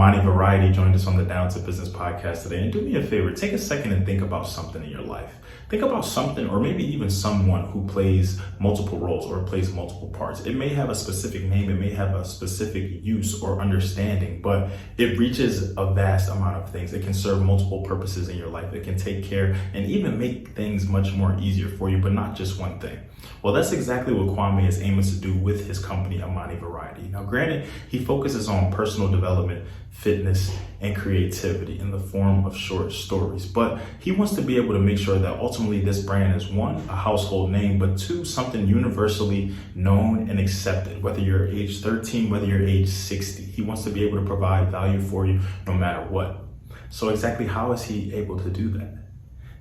Amani Variety joined us on the Down to Business podcast today. And do me a favor, take a second and think about something in your life. Think about something, or maybe even someone who plays multiple roles or plays multiple parts. It may have a specific name, it may have a specific use or understanding, but it reaches a vast amount of things. It can serve multiple purposes in your life. It can take care and even make things much more easier for you, but not just one thing. Well, that's exactly what Kwame is aiming to do with his company, Amani Variety. Now, granted, he focuses on personal development, fitness, and creativity in the form of short stories, but he wants to be able to make sure that ultimately this brand is, one, a household name, but two, something universally known and accepted, whether you're age 13, whether you're age 60. He wants to be able to provide value for you no matter what. So exactly how is he able to do that?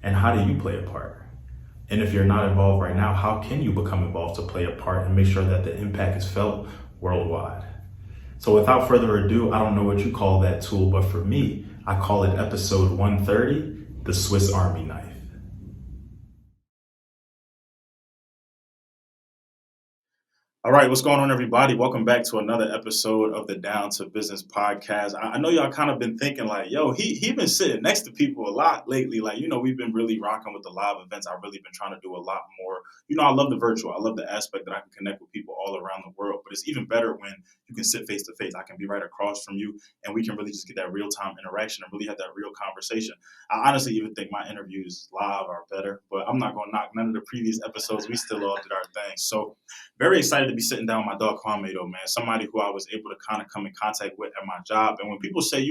And how do you play a part? And if you're not involved right now, how can you become involved to play a part and make sure that the impact is felt worldwide? So without further ado, I don't know what you call that tool, but for me, I call it episode 130, the Swiss Army knife. All right, what's going on, everybody? Welcome back to another episode of the Down to Business podcast. I know y'all kind of been thinking like, yo, he been sitting next to people a lot lately. Like, we've been really rocking with the live events. I've really been trying to do a lot more. I love the virtual. I love the aspect that I can connect with people all around the world. But it's even better when you can sit face to face. I can be right across from you, and we can really just get that real-time interaction and really have that real conversation. I honestly even think my interviews live are better, but I'm not going to knock none of the previous episodes. We still all did our thing. So very excited to be sitting down with my dog Kwame, though, man. Somebody who I was able to kind of come in contact with at my job. And when people say,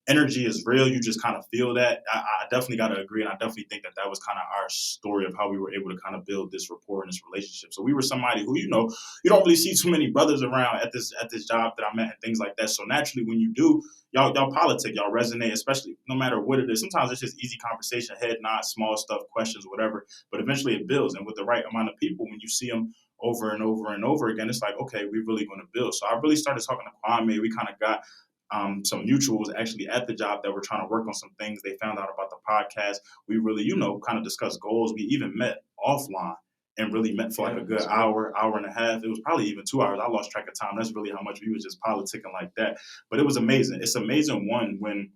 energy is real, you just kind of feel that. I definitely got to agree. And I definitely think that was kind of our story of how we were able to kind of build this rapport and this relationship. So we were somebody who, you don't really see too many brothers around at this job that I met and things like that. So naturally, when you do, y'all politic, y'all resonate, especially no matter what it is. Sometimes it's just easy conversation, head nod, small stuff, questions, whatever. But eventually it builds. And with the right amount of people, when you see them over and over and over again, it's like, okay, we're really going to build. So I really started talking to Kwame. We kind of got some mutuals actually at the job that were trying to work on some things. They found out about the podcast. We really, kind of discussed goals. We even met offline and really met for like a good hour and a half. It was probably even 2 hours. I lost track of time. That's really how much we was just politicking like that. But it was amazing. It's amazing, one, when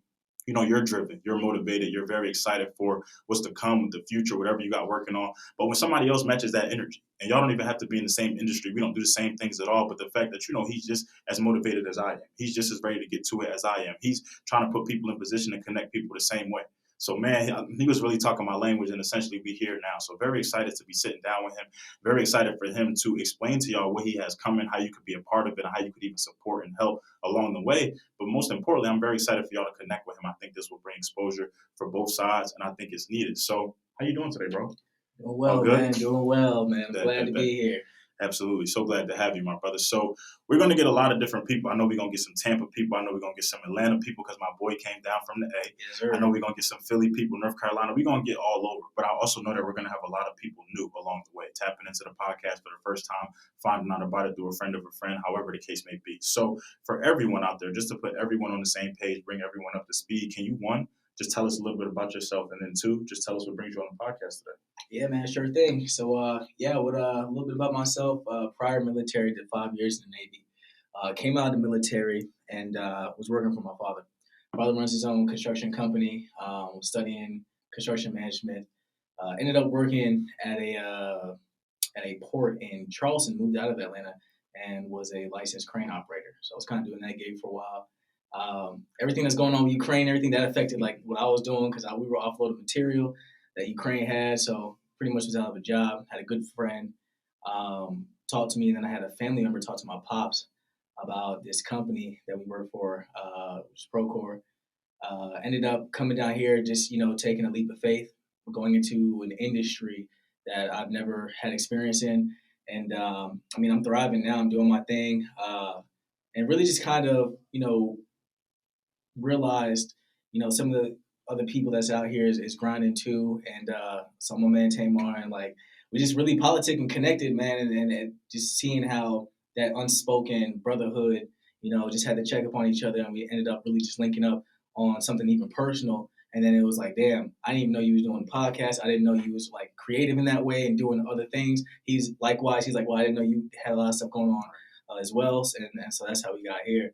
you're driven, you're motivated, you're very excited for what's to come, the future, whatever you got working on. But when somebody else matches that energy, and y'all don't even have to be in the same industry, we don't do the same things at all, but the fact that, he's just as motivated as I am. He's just as ready to get to it as I am. He's trying to put people in position and connect people the same way. So, man, he was really talking my language, and essentially we here now. So very excited to be sitting down with him. Very excited for him to explain to y'all what he has coming, how you could be a part of it, and how you could even support and help along the way. But most importantly, I'm very excited for y'all to connect with him. I think this will bring exposure for both sides, and I think it's needed. So how you doing today, bro? Doing well, man. Doing well, man. I'm glad to be here. Absolutely. So glad to have you, my brother. So we're going to get a lot of different people. I know we're going to get some Tampa people. I know we're going to get some Atlanta people because my boy came down from the A. Yes, sir. I know we're going to get some Philly people, North Carolina. We're going to get all over. But I also know that we're going to have a lot of people new along the way, tapping into the podcast for the first time, finding out about it through a friend of a friend, however the case may be. So for everyone out there, just to put everyone on the same page, bring everyone up to speed, can you, one, just tell us a little bit about yourself, and then two, just tell us what brings you on the podcast today. Yeah, man, sure thing. So, a little bit about myself. Prior military, did 5 years in the Navy. Came out of the military and was working for my father. My father runs his own construction company. Studying construction management. Ended up working at a port in Charleston. Moved out of Atlanta and was a licensed crane operator. So I was kind of doing that gig for a while. Everything that's going on with Ukraine, everything that affected like what I was doing, because we were offloading material that Ukraine had, so pretty much was out of a job. Had a good friend talk to me, and then I had a family member talk to my pops about this company that we work for, which is Procore. Ended up coming down here, just taking a leap of faith, going into an industry that I've never had experience in, and I'm thriving now. I'm doing my thing, and really just kind of realized some of the other people that's out here is grinding too, and so my man Tamar, and like we just really politic and connected, man, and just seeing how that unspoken brotherhood, just had to check up on each other, and we ended up really just linking up on something even personal. And then it was like, damn, I didn't even know you was doing a podcast. I didn't know you was like creative in that way and doing other things. He's like, well, I didn't know you had a lot of stuff going on as well, and so that's how we got here.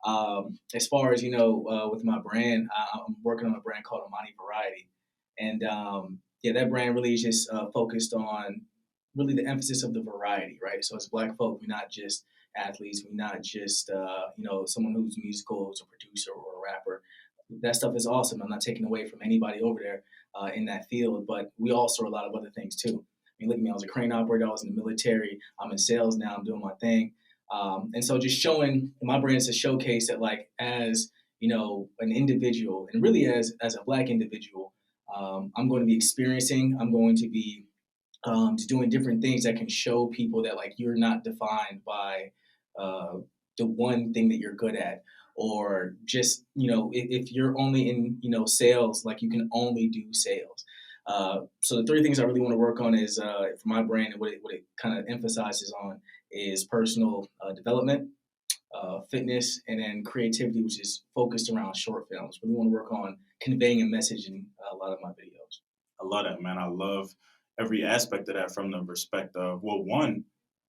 As far as with my brand, I'm working on a brand called Amani Variety, and yeah, that brand really is just focused on really the emphasis of the variety, right? So as Black folk, we're not just athletes, we're not just someone who's musical, who's a producer or a rapper. That stuff is awesome. I'm not taking away from anybody over there in that field, but we also are a lot of other things too. I mean, look at me. I was a crane operator. I was in the military. I'm in sales now. I'm doing my thing. And so just showing my brand is a showcase that like as an individual and really as a Black individual, I'm going to be experiencing. I'm going to be to doing different things that can show people that like you're not defined by uh, the one thing that you're good at, or just if you're only in sales, like you can only do sales. So the three things I really want to work on is for my brand, and what it kind of emphasizes on is personal development, fitness, and then creativity, which is focused around short films. Really want to work on conveying a message in a lot of my videos. I love that, man. I love every aspect of that from the respect of, well, one,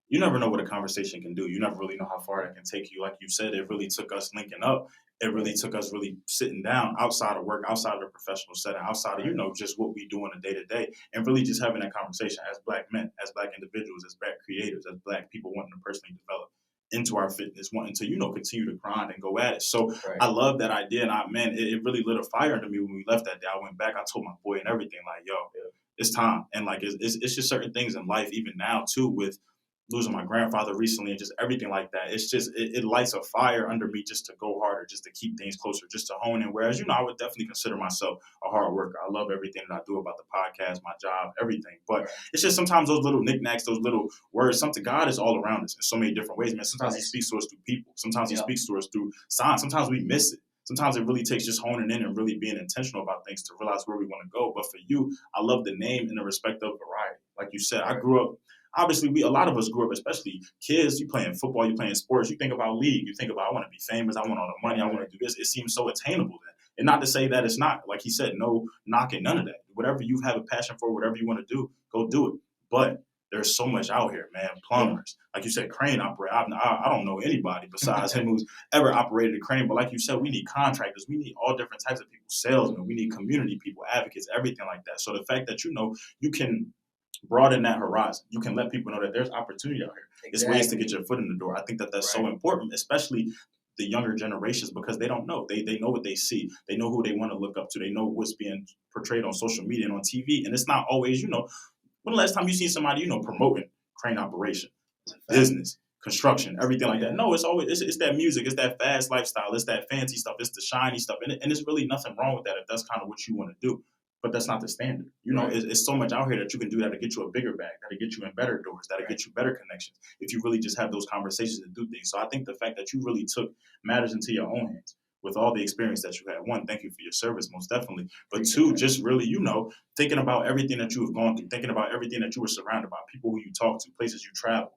you never know what a conversation can do. You never really know how far that can take you. Like you said, it really took us linking up. It really took us really sitting down outside of work, outside of the professional setting, outside of, just what we do on a day to day, and really just having that conversation as Black men, as Black individuals, as Black creators, as Black people wanting to personally develop into our fitness, wanting to, continue to grind and go at it. So Right. I love that idea. And man, it really lit a fire under me when we left that day. I went back, I told my boy and everything, like, yo, it's time. And like, it's just certain things in life, even now too, with losing my grandfather recently and just everything like that. It's just, it lights a fire under me just to go harder, just to keep things closer, just to hone in. Whereas, I would definitely consider myself a hard worker. I love everything that I do about the podcast, my job, everything. But it's just sometimes those little knickknacks, those little words, something, God is all around us in so many different ways, man. Sometimes he speaks to us through people. Sometimes he speaks to us through signs. Sometimes we miss it. Sometimes it really takes just honing in and really being intentional about things to realize where we want to go. But for you, I love the name and the respect of variety. Like you said, I grew up, obviously a lot of us grew up, especially kids, you playing football, you playing sports, you think about league, you think about, I want to be famous, I want all the money, I want to do this. It seems so attainable then. And not to say that it's not, like he said, no knocking none of that. Whatever you have a passion for, whatever you want to do, go do it. But there's so much out here, man. Plumbers, like you said, crane operator. I don't know anybody besides him who's ever operated a crane. But like you said, we need contractors. We need all different types of people, salesmen. We need community people, advocates, everything like that. So the fact that you can broaden that horizon. You can let people know that there's opportunity out here. Exactly. There's ways to get your foot in the door. I think that that's so important, especially the younger generations, because they don't know. They know what they see. They know who they want to look up to. They know what's being portrayed on social media and on TV. And it's not always, when the last time you see somebody, promoting crane operation, business, construction, everything like that? No, it's always it's that music, it's that fast lifestyle, it's that fancy stuff, it's the shiny stuff, and it's really nothing wrong with that if that's kind of what you want to do. But that's not the standard. It's so much out here that you can do that'll get you a bigger bag, that'll get you in better doors, that'll get you better connections if you really just have those conversations and do things. So I think the fact that you really took matters into your own hands with all the experience that you had. One, thank you for your service, most definitely. But two, just really, thinking about everything that you have gone through, thinking about everything that you were surrounded by, people who you talk to, places you travel,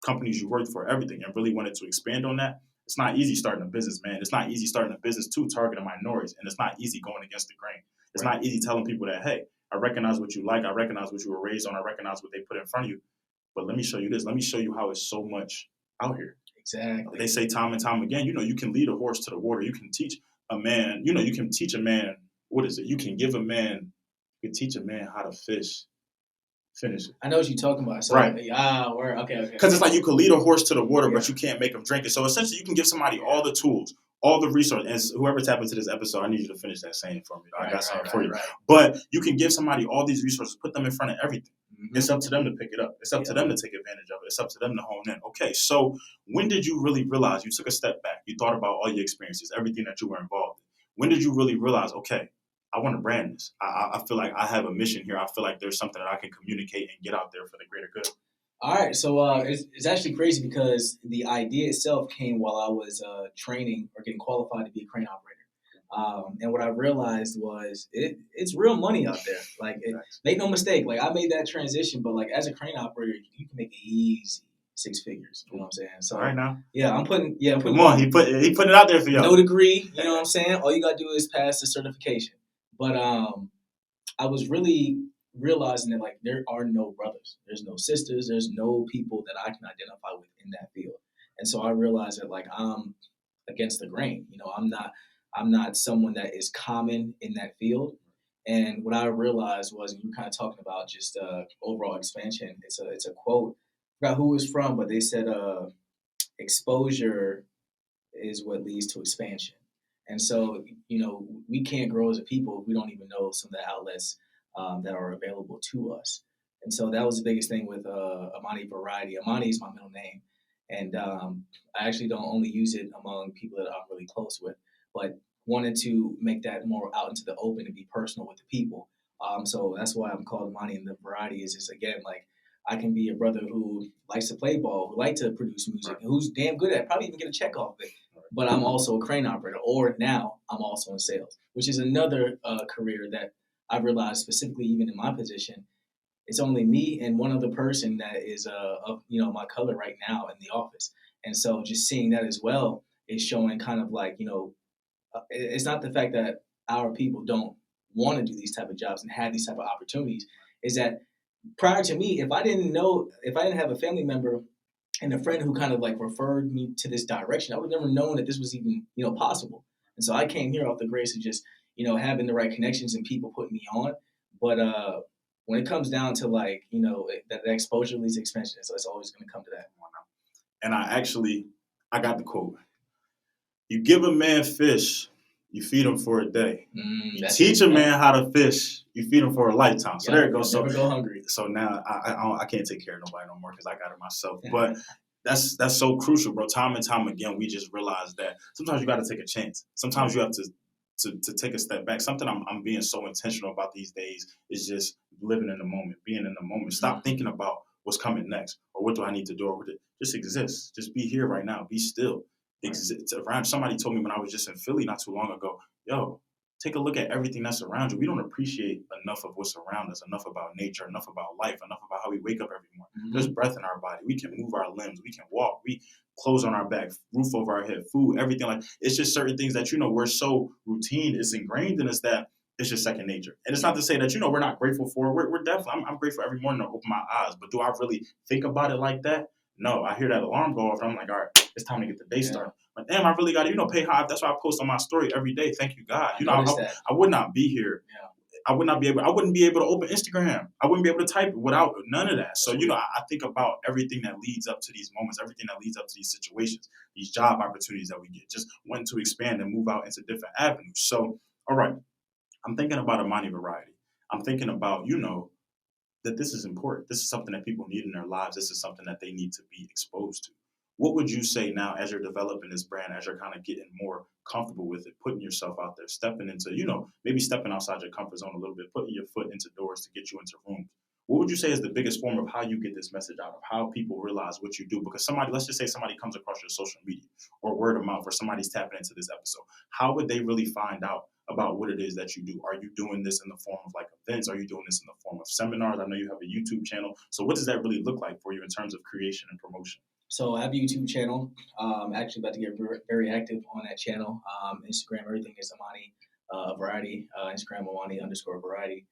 companies you worked for, everything, and really wanted to expand on that. It's not easy starting a business, man. It's not easy starting a business too, targeting minorities, and it's not easy going against the grain. It's not easy telling people that, hey, I recognize what you like, I recognize what you were raised on, I recognize what they put in front of you, but let me show you this. Let me show you how it's so much out here. Exactly. They say time and time again, you can lead a horse to the water. You can teach a man, you can teach a man, what is it? You can give a man, you can teach a man how to fish. Finish it. I know what you're talking about. So, right. Okay. Because it's like you could lead a horse to the water, but you can't make him drink it. So essentially, you can give somebody all the tools, all the resources. And whoever's tapping into this episode, I need you to finish that saying for me. I got something for you. Right. But you can give somebody all these resources, put them in front of everything. Mm-hmm. It's up to them to pick it up. It's up to them to take advantage of it. It's up to them to hone in. Okay, so when did you really realize you took a step back? You thought about all your experiences, everything that you were involved in. When did you really realize, okay, I want to brand this. I feel like I have a mission here. I feel like there's something that I can communicate and get out there for the greater good. All right, so it's actually crazy because the idea itself came while I was training or getting qualified to be a crane operator. And what I realized was it's real money out there. Like, make no mistake, like I made that transition, but like as a crane operator, you can make it easy 6 figures. You know what I'm saying? So all right now. Yeah, I'm putting. Come on, he put it out there for y'all. No degree, you know what I'm saying? All you gotta do is pass the certification. But I was really realizing that like there are no brothers, there's no sisters, there's no people that I can identify with in that field. And so I realized that like against the grain. I'm not someone that is common in that field. And what I realized was, and you were kind of talking about just overall expansion. It's a quote. I forgot who it was from, but they said exposure is what leads to expansion. And so, we can't grow as a people if we don't even know some of the outlets that are available to us. And so that was the biggest thing with Amani Variety. Amani is my middle name. And I actually don't only use it among people that I'm really close with, but wanted to make that more out into the open and be personal with the people. So that's why I'm called Amani. And the variety is just, again, like, I can be a brother who likes to play ball, who likes to produce music, who's damn good at it, probably even get a check off of it. But I'm also a crane operator, or now I'm also in sales, which is another career that I realized specifically, even in my position, it's only me and one other person that is of my color right now in the office. And so just seeing that as well is showing kind of like, it's not the fact that our people don't want to do these type of jobs and have these type of opportunities. Is that prior to me, if I didn't have a family member and a friend who kind of like referred me to this direction, I would have never known that this was even, possible. And so I came here off the grace of just, having the right connections and people putting me on. But when it comes down to, like, that exposure leads to expansion, so it's always going to come to that. And I got the quote. You give a man fish, you feed him for a day. You teach a man how to fish, you feed him for a lifetime. So there it goes. Never go hungry. So now I can't take care of nobody no more because I got it myself. But that's so crucial, bro. Time and time again, we just realize that sometimes you got to take a chance. Sometimes you have to take a step back. Something I'm being so intentional about these days is just living in the moment, being in the moment. Stop thinking about what's coming next or what do I need to do, or just exist. Just be here right now. Be still. Around. Somebody told me when I was just in Philly not too long ago, yo, take a look at everything that's around you. We don't appreciate enough of what's around us, enough about nature, enough about life, enough about how we wake up every morning. Mm-hmm. There's breath in our body. We can move our limbs. We can walk. We clothes on our back, roof over our head, food, everything. Like, it's just certain things that, we're so routine. It's ingrained in us that it's just second nature. And it's not to say that, we're not grateful for it. We're definitely, I'm grateful every morning to open my eyes. But do I really think about it like that? No, I hear that alarm go off and I'm like, all right, it's time to get the day started. But damn, I really got to, pay high. That's why I post on my story every day. Thank you, God. I would not be here. Yeah. I wouldn't be able to open Instagram. I wouldn't be able to type without none of that. So, I think about everything that leads up to these moments, everything that leads up to these situations, these job opportunities that we get, just wanting to expand and move out into different avenues. So, all right, I'm thinking about Amani Variety. I'm thinking about, that this is important. This is something that people need in their lives. This is something that they need to be exposed to. What would you say now as you're developing this brand, as you're kind of getting more comfortable with it, putting yourself out there, stepping into, maybe stepping outside your comfort zone a little bit, putting your foot into doors to get you into rooms? What would you say is the biggest form of how you get this message out, of how people realize what you do? Because let's just say somebody comes across your social media or word of mouth, or somebody's tapping into this episode. How would they really find out about what it is that you do? Are you doing this in the form of like events? Are you doing this in the form of seminars? I know you have a YouTube channel. So what does that really look like for you in terms of creation and promotion? So I have a YouTube channel. Actually about to get very active on that channel. Instagram, everything is Amani Variety. Instagram, Amani_Variety.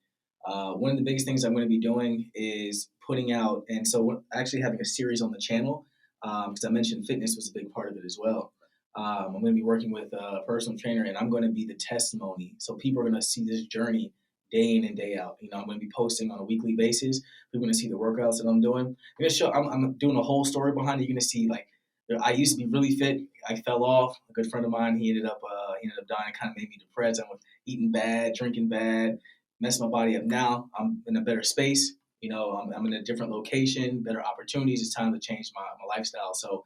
One of the biggest things I'm going to be doing is putting out, and so actually having a series on the channel, because I mentioned fitness was a big part of it as well. I'm going to be working with a personal trainer, and I'm going to be the testimony. So people are going to see this journey day in and day out. I'm going to be posting on a weekly basis. We're going to see the workouts that I'm doing. I'm going to show. I'm doing a whole story behind it. You're going to see, like, I used to be really fit. I fell off. A good friend of mine, he ended up dying. It kind of made me depressed. I was eating bad, drinking bad, messed my body up. Now I'm in a better space. I'm in a different location, better opportunities. It's time to change my lifestyle. So,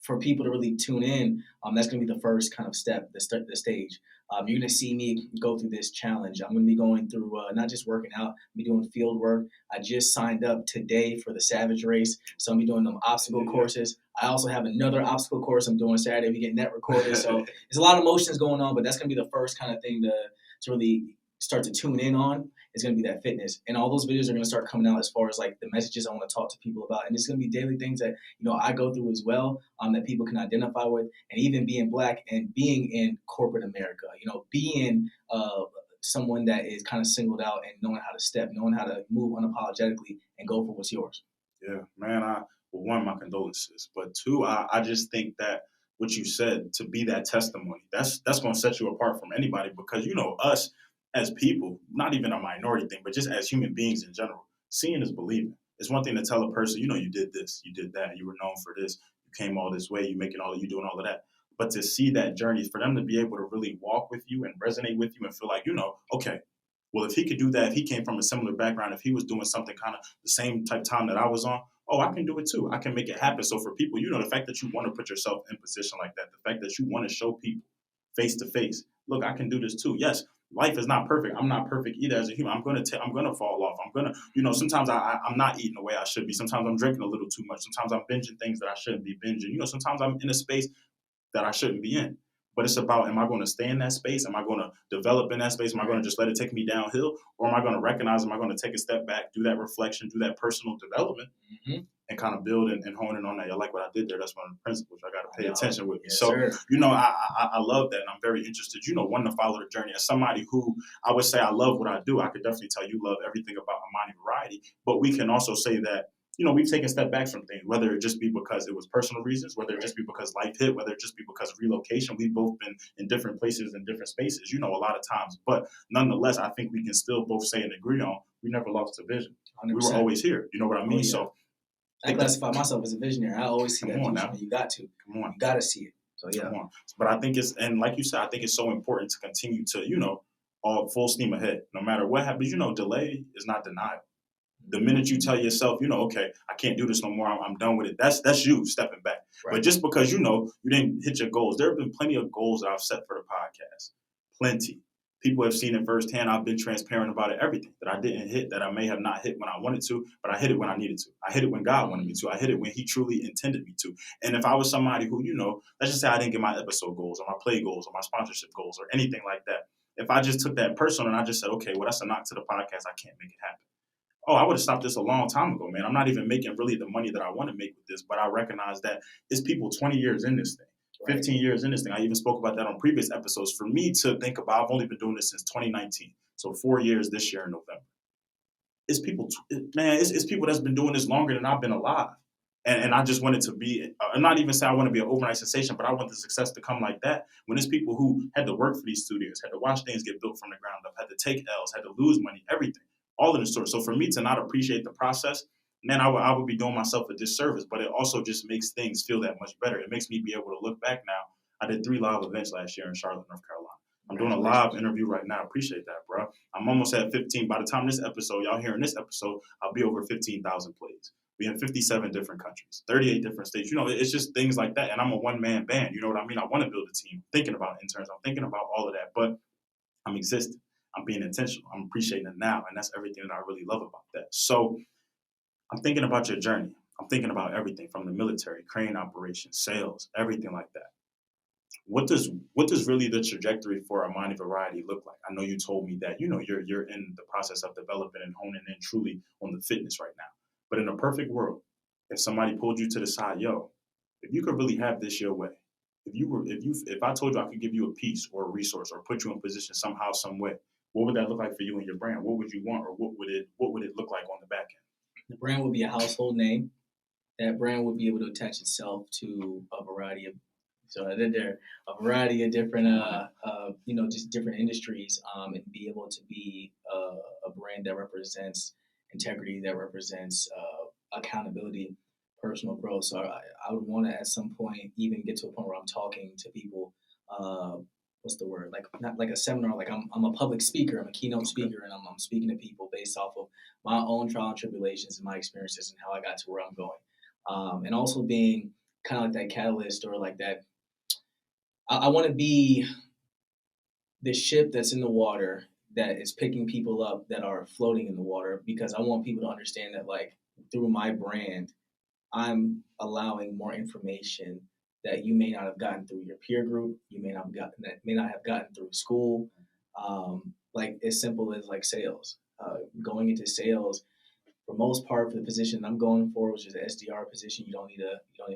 for people to really tune in, that's going to be the first kind of step, the stage. You're going to see me go through this challenge. I'm going to be going through not just working out, I'll be doing field work. I just signed up today for the Savage Race, so I'm going to be doing them obstacle courses. I also have another obstacle course I'm doing Saturday. We're getting that recorded. So there's a lot of emotions going on, but that's going to be the first kind of thing to really start to tune in on. Is going to be that fitness, and all those videos are going to start coming out as far as like the messages I want to talk to people about, and it's going to be daily things that I go through as well, that people can identify with, and even being Black and being in corporate America, being someone that is kind of singled out and knowing how to step, knowing how to move unapologetically and go for what's yours. Yeah, man. One, my condolences, but two, I just think that what you said, to be that testimony. That's going to set you apart from anybody, because us as people, not even a minority thing, but just as human beings in general, seeing is believing. It's one thing to tell a person, you did this, you did that, you were known for this, you came all this way, you doing all of that. But to see that journey, for them to be able to really walk with you and resonate with you and feel like, okay, well, if he could do that, if he came from a similar background, if he was doing something kind of the same type time that I was on, oh, I can do it too. I can make it happen. So for people, the fact that you want to put yourself in position like that, the fact that you want to show people face to face, look, I can do this too. Yes, life is not perfect. I'm not perfect either as a human. I'm gonna fall off. I'm gonna, sometimes I'm not eating the way I should be. Sometimes I'm drinking a little too much. Sometimes I'm binging things that I shouldn't be binging. Sometimes I'm in a space that I shouldn't be in. But it's about, am I going to stay in that space? Am I going to develop in that space? Am I going to just let it take me downhill? Or am I going to recognize, am I going to take a step back, do that reflection, do that personal development, and kind of build and hone in on that? I like what I did there. That's one of the principles I got to pay attention with. Yes, so, sir. I love that. And I'm very interested, wanting to follow the journey. As somebody who I would say I love what I do, I could definitely tell you love everything about Amani Variety. But we can also say that we've taken step backs from things, whether it just be because it was personal reasons, whether it just be because life hit, whether it just be because of relocation. We've both been in different places and different spaces, a lot of times. But nonetheless, I think we can still both say and agree on we never lost a vision. 100%. We were always here. You know what I mean? Oh, yeah. So I classify myself as a visionary. I always see come that on future. now. You got to. Come on. You got to see it. So, yeah. Come on. But I think and like you said, I think it's so important to continue to, all full steam ahead. No matter what happens, delay is not denial. The minute you tell yourself, okay, I can't do this no more, I'm done with it, that's you stepping back. Right. But just because you didn't hit your goals, there have been plenty of goals that I've set for the podcast. Plenty. People have seen it firsthand. I've been transparent about it, everything that I didn't hit, that I may have not hit when I wanted to, but I hit it when I needed to. I hit it when God wanted me to. I hit it when He truly intended me to. And if I was somebody who, let's just say I didn't get my episode goals or my play goals or my sponsorship goals or anything like that, if I just took that personal and I just said, okay, well, that's a knock to the podcast, I can't make it happen. Oh, I would have stopped this a long time ago, man. I'm not even making really the money that I want to make with this, but I recognize that it's people 20 years in this thing, 15 years in this thing. I even spoke about that on previous episodes. For me to think about, I've only been doing this since 2019, so 4 years this year in November. It's people, man, it's people that's been doing this longer than I've been alive. And I just want it to be, I'm not even saying I want to be an overnight sensation, but I want the success to come like that. When it's people who had to work for these studios, had to watch things get built from the ground up, had to take L's, had to lose money, everything. All in the store. So for me to not appreciate the process, man, I would be doing myself a disservice. But it also just makes things feel that much better. It makes me be able to look back now. I did 3 live events last year in Charlotte, North Carolina. I'm doing a live interview right now. Appreciate that, bro. I'm almost at 15. By the time this episode, y'all hearing this episode, I'll be over 15,000 plays. We in 57 different countries, 38 different states. It's just things like that. And I'm a one-man band. You know what I mean? I want to build a team. I'm thinking about interns. I'm thinking about all of that. But I'm existing. I'm being intentional. I'm appreciating it now. And that's everything that I really love about that. So I'm thinking about your journey. I'm thinking about everything from the military, crane operations, sales, everything like that. What does really the trajectory for Amani Variety look like? I know you told me that, you're in the process of developing and honing in truly on the fitness right now. But in a perfect world, if somebody pulled you to the side, yo, if you could really have this your way, if I told you I could give you a piece or a resource or put you in position somehow, some way, what would that look like for you and your brand? What would you want, or what would it look like on the back end? The brand would be a household name. That brand would be able to attach itself to a variety of, so I did there, a variety of different, just different industries, and be able to be a brand that represents integrity, that represents accountability, personal growth. So I would want to at some point even get to a point where I'm talking to people. What's the word? Like not like a seminar. Like I'm a public speaker. I'm a keynote speaker, and I'm speaking to people based off of my own trial and tribulations and my experiences and how I got to where I'm going. And also being kind of like that catalyst or like that. I want to be the ship that's in the water that is picking people up that are floating in the water, because I want people to understand that, like, through my brand, I'm allowing more information that you may not have gotten through your peer group, you may not have gotten through school. Like as simple as like sales. Going into sales, for most part, for the position I'm going for, which is an SDR position, you don't need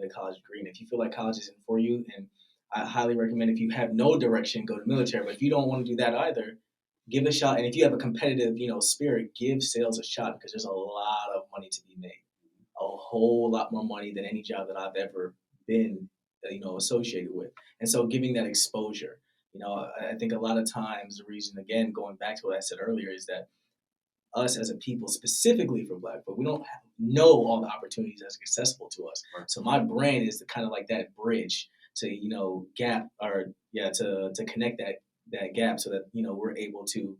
a college degree. And if you feel like college isn't for you, and I highly recommend, if you have no direction, go to military. But if you don't want to do that either, give it a shot. And if you have a competitive, spirit, give sales a shot, because there's a lot of money to be made. A whole lot more money than any job that I've ever been associated with. And so giving that exposure, I think a lot of times the reason, again, going back to what I said earlier, is that us as a people, specifically for Black folk, we don't know all the opportunities that's accessible to us. Right. So my brand is kind of like that bridge to gap, or to connect that gap, so that we're able to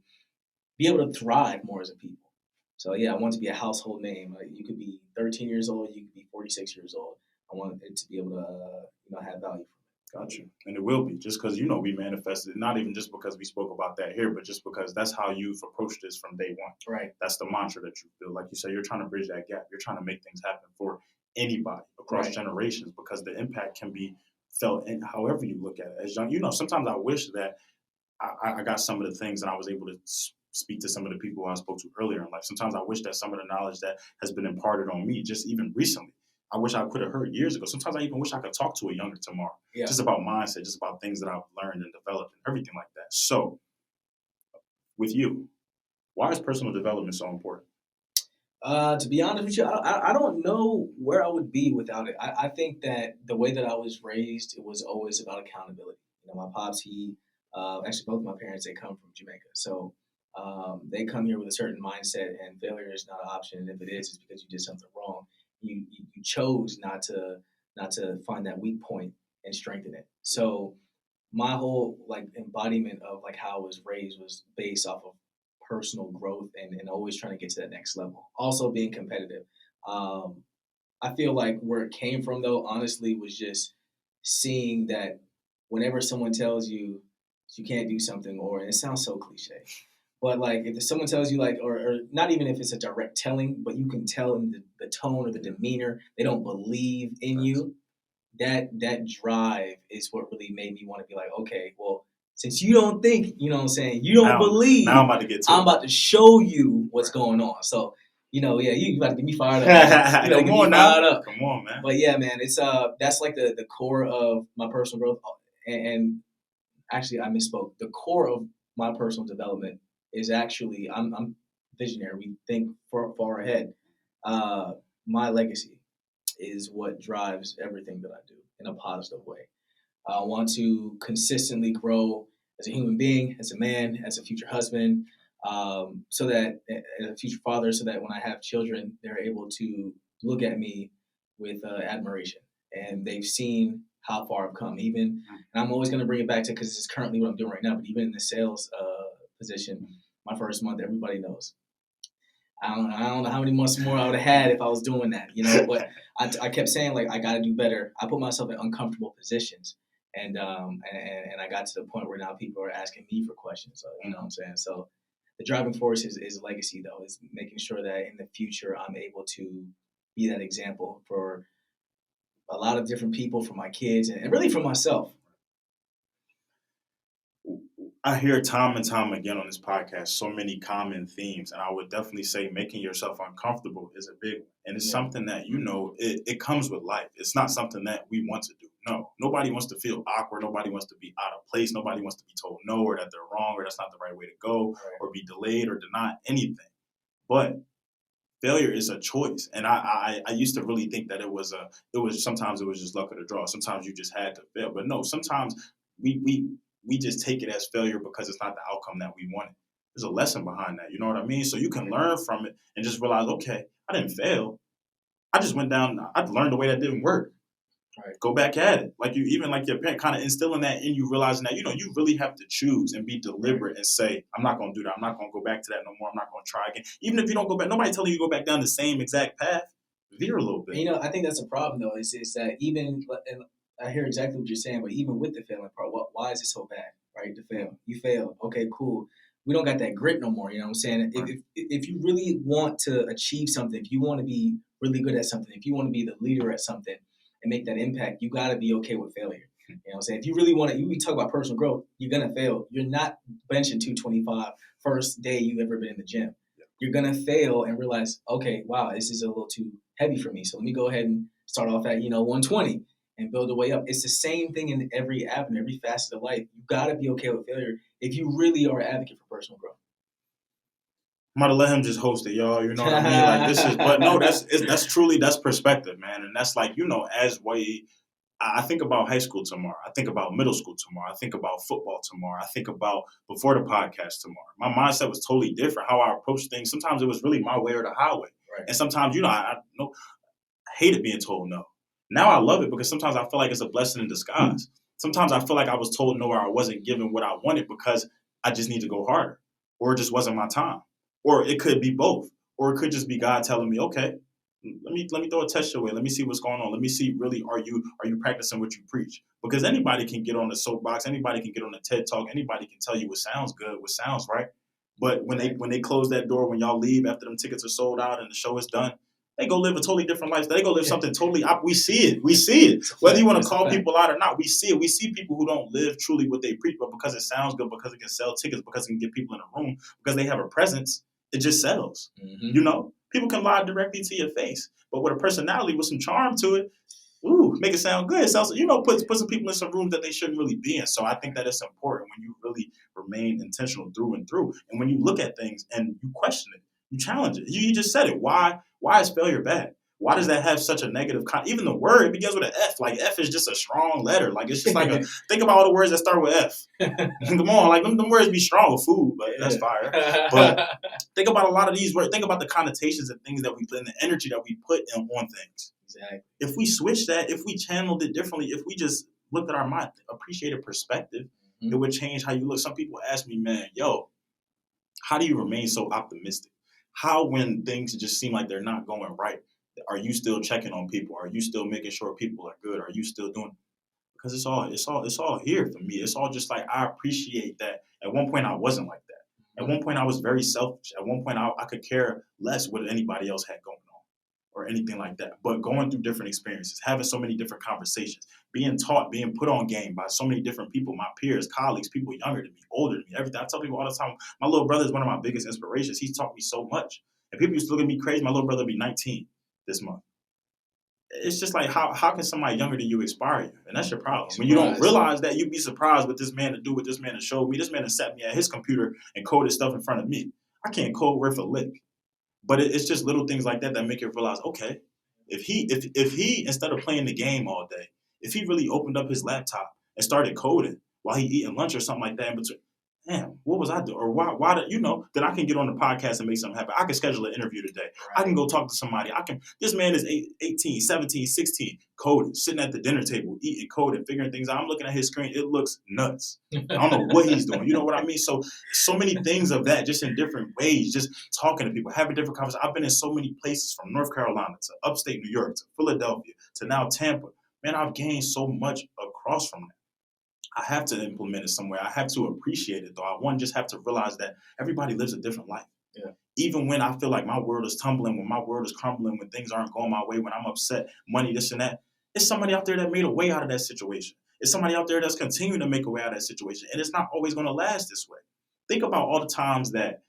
be able to thrive more as a people. So yeah, I want to be a household name. You could be 13 years old, you could be 46 years old. I want it to be able to have value. Got you. And it will be, just because, we manifested, not even just because we spoke about that here, but just because that's how you've approached this from day one. Right. That's the mantra that you feel. Like you say, you're trying to bridge that gap. You're trying to make things happen for anybody across generations, because the impact can be felt in however you look at it. As young, sometimes I wish that I got some of the things, and I was able to speak to some of the people I spoke to earlier in life. Sometimes I wish that some of the knowledge that has been imparted on me, just even recently, I wish I could have heard years ago. Sometimes I even wish I could talk to a younger tomorrow, just about mindset, just about things that I've learned and developed and everything like that. So, with you, why is personal development so important? To be honest with you, I don't know where I would be without it. I think that the way that I was raised, it was always about accountability. My pops, actually both my parents, they come from Jamaica. So they come here with a certain mindset, and failure is not an option. And if it is, it's because you did something wrong. You chose not to find that weak point and strengthen it. So my whole embodiment of how I was raised was based off of personal growth, and always trying to get to that next level. Also being competitive. Um, I feel like where it came from, though, honestly, was just seeing that whenever someone tells you you can't do something, and it sounds so cliche, but if someone tells you or not even if it's a direct telling, but you can tell in the tone or the demeanor, they don't believe in you. That drive is what really made me want to be like, okay, well, since you don't think, you know what I'm saying, you don't believe, now I'm about to get to I'm about to show you what's going on. So, yeah, you about to get me fired up. Man. You Come on now. Come on, man. But yeah, man, it's that's like the core of my personal growth. And actually, I misspoke. The core of my personal development is actually, I'm visionary. We think far ahead. My legacy is what drives everything that I do in a positive way. I want to consistently grow as a human being, as a man, as a future husband, so that as a future father, so that when I have children, they're able to look at me with admiration, and they've seen how far I've come. And I'm always going to bring it back to, because it's currently what I'm doing right now. But even in the sales position, my first month, everybody knows. I don't know how many months more I would have had if I was doing that, But I kept saying I got to do better. I put myself in uncomfortable positions, and I got to the point where now people are asking me for questions. So, you know what I'm saying? So the driving force is legacy, though, is making sure that in the future I'm able to be that example for a lot of different people, for my kids, and really for myself. I hear time and time again on this podcast so many common themes, and I would definitely say making yourself uncomfortable is a big one. And it's something that, it comes with life. It's not something that we want to do. No, nobody wants to feel awkward. Nobody wants to be out of place. Nobody wants to be told no, or that they're wrong, or that's not the right way to go, or be delayed or denied anything. But failure is a choice. And I used to really think that sometimes it was just luck of the draw. Sometimes you just had to fail. But no, sometimes we just take it as failure because it's not the outcome that we wanted. There's a lesson behind that. You know what I mean? So you can learn from it and just realize, okay, I didn't fail. I just went down. I learned the way that didn't work. Right. Go back at it. Your parent kind of instilling that in you, realizing that, you really have to choose and be deliberate and say, I'm not going to do that. I'm not going to go back to that no more. I'm not going to try again. Even if you don't go back, nobody telling you to go back down the same exact path. Veer a little bit. I think that's a problem, though, is that even, and I hear exactly what you're saying, but even with the failing part, why is it so bad, right, to fail? You failed. Okay, cool. We don't got that grit no more, you know what I'm saying? Right. If you really want to achieve something, if you want to be really good at something, if you want to be the leader at something and make that impact, you got to be okay with failure. You know what I'm saying? If you really want to, we talk about personal growth, you're going to fail. You're not benching 225 first day you've ever been in the gym. You're going to fail and realize, okay, wow, this is a little too heavy for me. So let me go ahead and start off at, 120 and build a way up. It's the same thing in every avenue, every facet of life. You got to be okay with failure if you really are an advocate for personal growth. I'm about to let him just host it, y'all. You know what I mean? But no, that's truly perspective, man. And that's as I think about high school tomorrow. I think about middle school tomorrow. I think about football tomorrow. I think about before the podcast tomorrow. My mindset was totally different. How I approached things. Sometimes it was really my way or the highway. Right. And sometimes, I hated being told no. Now I love it because sometimes I feel like it's a blessing in disguise. Sometimes I feel like I was told no or I wasn't given what I wanted because I just need to go harder or it just wasn't my time. Or it could be both. Or it could just be God telling me, okay, let me throw a test your way. Let me see what's going on. Let me see really are you practicing what you preach? Because anybody can get on the soapbox, anybody can get on the TED talk, anybody can tell you what sounds good, what sounds right. But when they close that door, when y'all leave after them tickets are sold out and the show is done, they go live a totally different lifestyle. They go live something totally we see it. We see it. Whether you want to call people out or not, we see it. We see people who don't live truly what they preach, but because it sounds good, because it can sell tickets, because it can get people in a room, because they have a presence, it just sells. People can lie directly to your face, but with a personality with some charm to it, make it sound good. It sounds, put some people in some rooms that they shouldn't really be in. So I think that it's important when you really remain intentional through and through. And when you look at things and you question it, you challenge it. You just said it. Why is failure bad? Why does that have such a negative even the word begins with an F. Like F is just a strong letter. Like it's just like think about all the words that start with F. Come on, like them words be strong. Food, but that's fire. But think about a lot of these words. Think about the connotations and things that we put in, the energy that we put on things. Exactly. If we switch that, if we channeled it differently, if we just looked at our mind, appreciated perspective, it would change how you look. Some people ask me, man, yo, how do you remain so optimistic? How, when things just seem like they're not going right, are you still checking on people? Are you still making sure people are good? Are you still doing? Because it's all here for me. It's all just like I appreciate that. At one point, I wasn't like that. At one point, I was very selfish. At one point, I could care less what anybody else had going on or anything like that. But going through different experiences, having so many different conversations, being taught, being put on game by so many different people, my peers, colleagues, people younger than me, older than me, everything. I tell people all the time, my little brother is one of my biggest inspirations. He's taught me so much. And people used to look at me crazy. My little brother will be 19 this month. It's just like how can somebody younger than you inspire you? And that's your problem. When you don't realize that, you'd be surprised what this man to do, what this man has showed me. This man has sat me at his computer and coded stuff in front of me. I can't code worth a lick. But it's just little things like that that make you realize, okay, if he instead of playing the game all day, if he really opened up his laptop and started coding while he eating lunch or something like that in between, damn, what was I doing? Or why did then I can get on the podcast and make something happen. I can schedule an interview today. Right. I can go talk to somebody. This man is 18, 17, 16, coding, sitting at the dinner table, eating, coding, figuring things out. I'm looking at his screen. It looks nuts. I don't know what he's doing. You know what I mean? So many things of that, just in different ways, just talking to people, having different conversations. I've been in so many places, from North Carolina to upstate New York to Philadelphia to now Tampa. Man, I've gained so much across from that. I have to implement it somewhere. I have to appreciate it, though. I just have to realize that everybody lives a different life. Yeah. Even when I feel like my world is tumbling, when my world is crumbling, when things aren't going my way, when I'm upset, money, this and that, it's somebody out there that made a way out of that situation. It's somebody out there that's continuing to make a way out of that situation. And it's not always going to last this way. Think about all the times that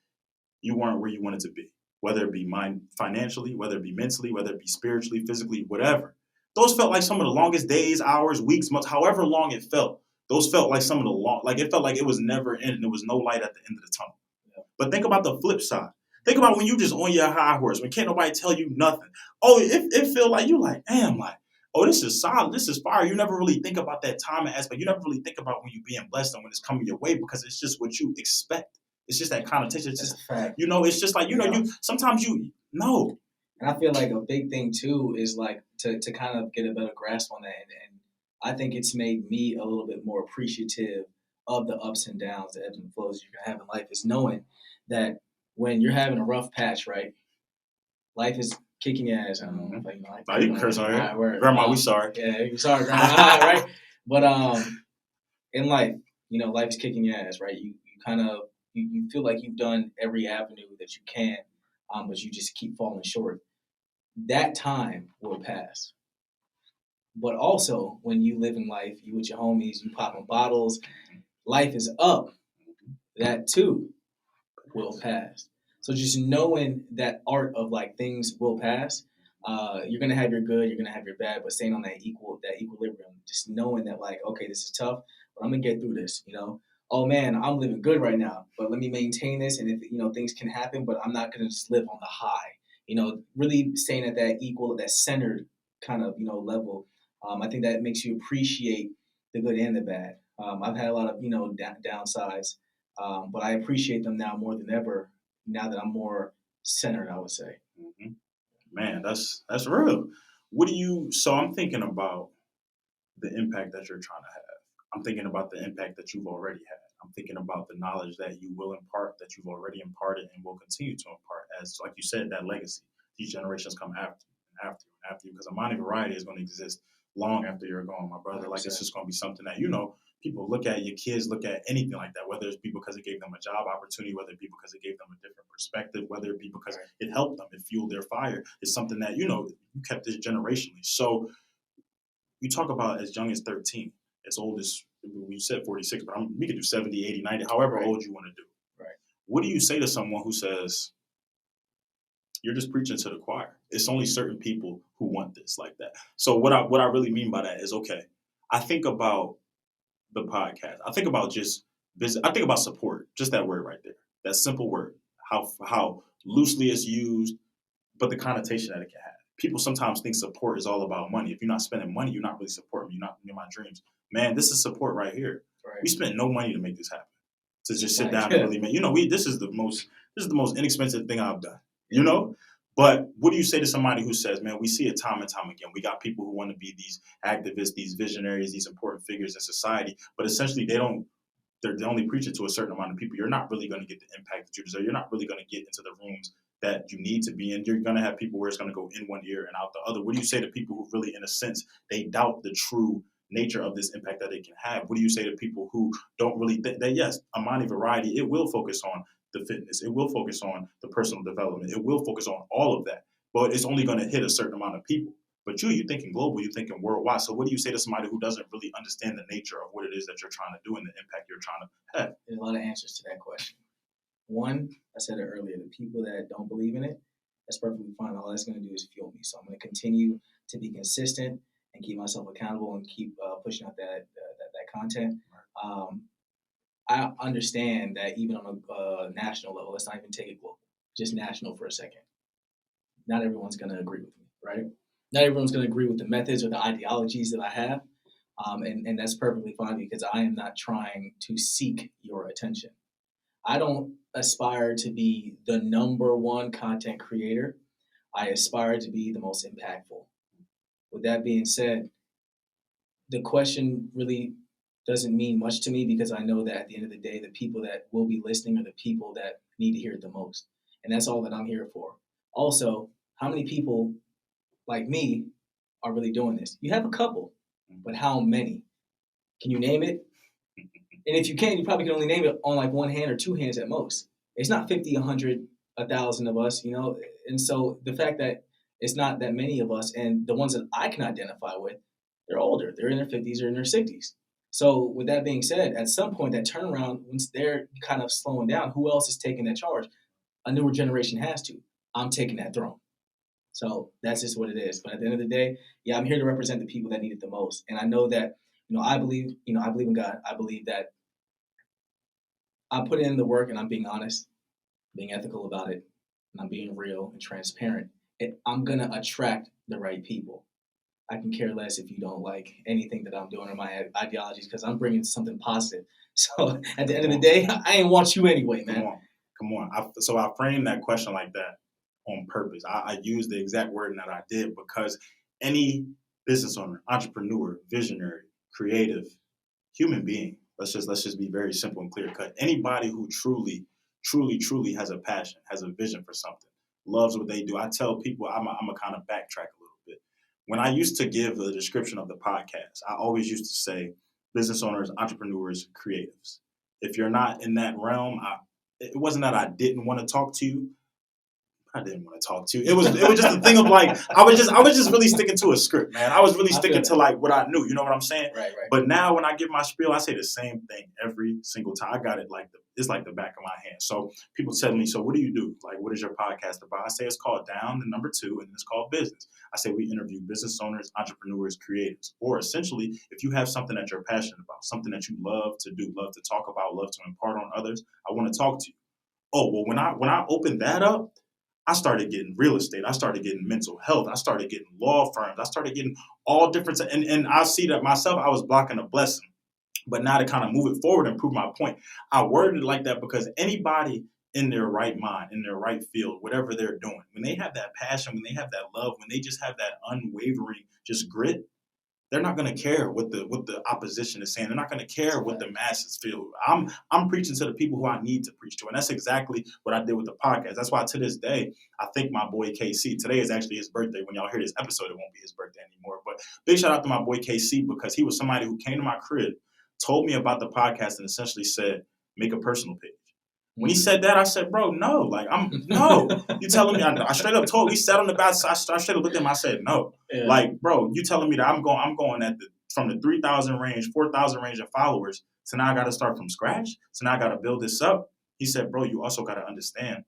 you weren't where you wanted to be, whether it be financially, whether it be mentally, whether it be spiritually, physically, whatever. Those felt like some of the longest days, hours, weeks, months, however long it felt. Those felt like some of the like it felt like it was never ending. There was no light at the end of the tunnel. Yeah. But think about the flip side. Think about when you just on your high horse, when can't nobody tell you nothing. Oh, it feel like you like, damn, like, oh, this is solid, this is fire. You never really think about that time aspect. You never really think about when you're being blessed and when it's coming your way, because it's just what you expect. It's just that connotation. It's just, it's just like, you sometimes you know. And I feel like a big thing too is like to kind of get a better grasp on that. And I think it's made me a little bit more appreciative of the ups and downs, the ebbs and flows you can have in life, is knowing that when you're having a rough patch, right? Life is kicking your ass. I don't know if you can curse on here. Grandma, we sorry. Yeah, we sorry, Grandma. Right? But in life, life's kicking your ass, right? You kind of you feel like you've done every avenue that you can, but you just keep falling short. That time will pass. But also, when you live in life, you with your homies, you popping bottles, life is up. That too will pass. So just knowing that art of like things will pass, you're gonna have your good, you're gonna have your bad, but staying on that equilibrium, just knowing that like, okay, this is tough, but I'm gonna get through this. Oh man, I'm living good right now, but let me maintain this, and if things can happen, but I'm not gonna just live on the high. Really staying at that equal, that centered kind of level I think that makes you appreciate the good and the bad. I've had a lot of downsides, but I appreciate them now more than ever. Now that I'm more centered, I would say. Hmm. Man, that's real. What do you? So I'm thinking about the impact that you're trying to have. I'm thinking about the impact that you've already had. I'm thinking about the knowledge that you will impart, that you've already imparted, and will continue to impart. As, like you said, that legacy. These generations come after you, and after you, and after you, because Amani Variety is going to exist long after you're gone, my brother. Like, it's 100%. just going to be something that people look at. Your kids look at anything like that, whether it's be because it gave them a job opportunity, whether it be because it gave them a different perspective, whether it be because it helped them, it fueled their fire. It's something that you kept this generationally. So you talk about as young as 13, as old as we said 46, but we could do 70, 80, 90, however Right. old you want to do. Right. What do you say to someone who says, you're just preaching to the choir? It's only certain people who want this like that. So what I really mean by that is, okay, I think about the podcast. I think about just business. I think about support, just that word right there. That simple word. How loosely it's used, but the connotation that it can have. People sometimes think support is all about money. If you're not spending money, you're not really supporting me. You're not in my dreams. Man, this is support right here. We Right. spent no money to make this happen. To It's a just sit fact. down and really make, we this is the most inexpensive thing I've done. You know? But what do you say to somebody who says, man, we see it time and time again. We got people who want to be these activists, these visionaries, these important figures in society, but essentially they're only preaching to a certain amount of people. You're not really going to get the impact that you deserve. You're not really going to get into the rooms that you need to be in. You're going to have people where it's going to go in one ear and out the other. What do you say to people who really, in a sense, they doubt the true nature of this impact that it can have? What do you say to people who don't really think that, yes, Amani Variety, it will focus on the fitness. It will focus on the personal development. It will focus on all of that. But it's only going to hit a certain amount of people. But you're thinking global, you're thinking worldwide. So what do you say to somebody who doesn't really understand the nature of what it is that you're trying to do and the impact you're trying to have? There's a lot of answers to that question. One, I said it earlier, the people that don't believe in it, that's perfectly fine. All that's going to do is fuel me. So I'm going to continue to be consistent and keep myself accountable and keep pushing out that content. Um, I understand that even on a national level, let's not even take it global, just national for a second. Not everyone's going to agree with me, right? Not everyone's going to agree with the methods or the ideologies that I have. And that's perfectly fine because I am not trying to seek your attention. I don't aspire to be the number one content creator. I aspire to be the most impactful. With that being said, the question really doesn't mean much to me because I know that at the end of the day, the people that will be listening are the people that need to hear it the most. And that's all that I'm here for. Also, how many people like me are really doing this? You have a couple, but how many? Can you name it? And if you can, you probably can only name it on like one hand or two hands at most. It's not 50, 100, 1,000 of us, And so the fact that it's not that many of us, and the ones that I can identify with, they're older. They're in their 50s or in their 60s. So with that being said, at some point, that turnaround, once they're kind of slowing down, who else is taking that charge? A newer generation has to. I'm taking that throne. So that's just what it is. But at the end of the day, yeah, I'm here to represent the people that need it the most. And I know that, I believe in God. I believe that I put in the work and I'm being honest, being ethical about it, and I'm being real and transparent. I'm going to attract the right people. I can care less if you don't like anything that I'm doing or my ideologies because I'm bringing something positive. So at the end of the day, I ain't want you anyway, man. Come on. So I framed that question like that on purpose. I used the exact wording that I did because any business owner, entrepreneur, visionary, creative, human being. Let's just be very simple and clear cut. Anybody who truly has a passion, has a vision for something, loves what they do. I tell people I'm a kind of backtrack a little bit. When I used to give the description of the podcast, I always used to say business owners, entrepreneurs, creatives. If you're not in that realm, it wasn't that I didn't want to talk to you. I didn't want to talk to you. It was just a thing of like I was just really sticking to a script, man. I was really sticking to like what I knew. You know what I'm saying? Right. But now when I give my spiel, I say the same thing every single time. I got it it's like the back of my hand. So people tell me, so what do you do? Like, what is your podcast about? I say it's called Down, the number 2, and it's called Business. I say we interview business owners, entrepreneurs, creatives, or essentially, if you have something that you're passionate about, something that you love to do, love to talk about, love to impart on others, I want to talk to you. Oh well, when I open that up, I started getting real estate. I started getting mental health. I started getting law firms. I started getting all different. And I see that myself, I was blocking a blessing. But now to kind of move it forward and prove my point, I worded it like that because anybody in their right mind, in their right field, whatever they're doing, when they have that passion, when they have that love, when they just have that unwavering just grit, they're not going to care what the opposition is saying. They're not going to care what the masses feel. I'm preaching to the people who I need to preach to, and that's exactly what I did with the podcast. That's why to this day I thank my boy KC. Today is actually his birthday. When y'all hear this episode, it won't be his birthday anymore. But big shout out to my boy KC because he was somebody who came to my crib, told me about the podcast, and essentially said, "Make a personal page." When he said that, I said, "Bro, no, like no." You telling me? I straight up told. We sat on the back. I straight up looked at him. I said, "No." Yeah. Like, bro, you telling me that I'm going at from the 3,000 range, 4,000 range of followers. So now I got to start from scratch. So now I got to build this up. He said, "Bro, you also got to understand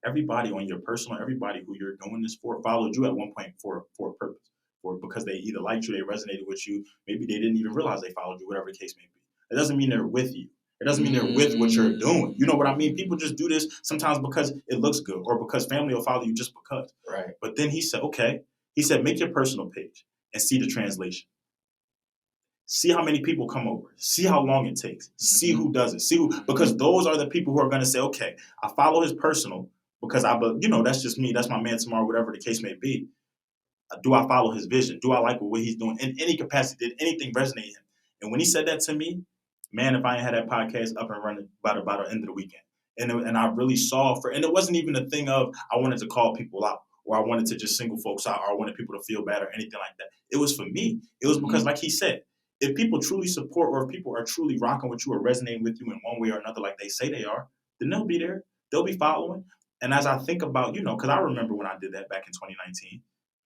everybody on your personal, everybody who you're doing this for, followed you at one point for a purpose, for because they either liked you, they resonated with you, maybe they didn't even realize they followed you, whatever the case may be. It doesn't mean they're with you. It doesn't mean they're with what you're doing. You know what I mean? People just do this sometimes because it looks good or because family will follow you just because." Right. But then he said, okay. He said, make your personal page and see the translation. See how many people come over. See how long it takes. See who does it. See who, because those are the people who are going to say, okay, I follow his personal because that's just me. That's my man tomorrow, whatever the case may be. Do I follow his vision? Do I like what he's doing in any capacity? Did anything resonate him? And when he said that to me, man, if I ain't had that podcast up and running by the end of the weekend, and I really saw and it wasn't even a thing of I wanted to call people out or I wanted to just single folks out or I wanted people to feel bad or anything like that. It was for me. It was because, like he said, if people truly support or if people are truly rocking with you or resonating with you in one way or another, like they say they are, then they'll be there. They'll be following. And as I think about, because I remember when I did that back in 2019,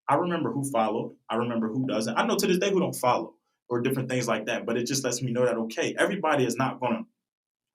I remember who followed. I remember who doesn't. I know to this day who don't follow or different things like that. But it just lets me know that, okay, everybody is not going to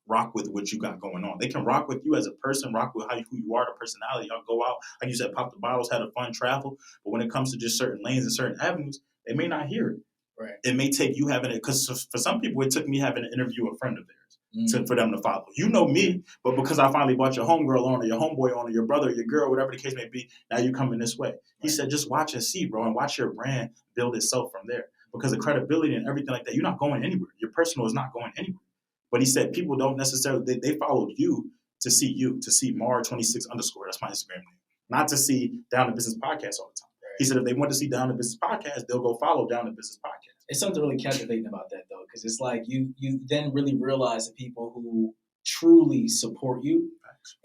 rock with what you got going on. They can rock with you as a person, rock with who you are, the personality. Y'all go out, like you said, pop the bottles, had a fun travel. But when it comes to just certain lanes and certain avenues, they may not hear it. Right. It may take you having it, because for some people, it took me having to interview a friend of theirs for them to follow. You know me, but because I finally brought your homegirl on or your homeboy on or your brother or your girl, whatever the case may be, now you coming this way. He said, just watch and see, bro, and watch your brand build itself from there. Because the credibility and everything like that, you're not going anywhere. Your personal is not going anywhere. But he said people don't necessarily, they followed you, to see Mar26 _. That's my Instagram name. Not to see Down to Business Podcast all the time. Right. He said if they want to see Down to Business Podcast, they'll go follow Down to Business Podcast. It's something really captivating about that, though, because it's like you then really realize the people who truly support you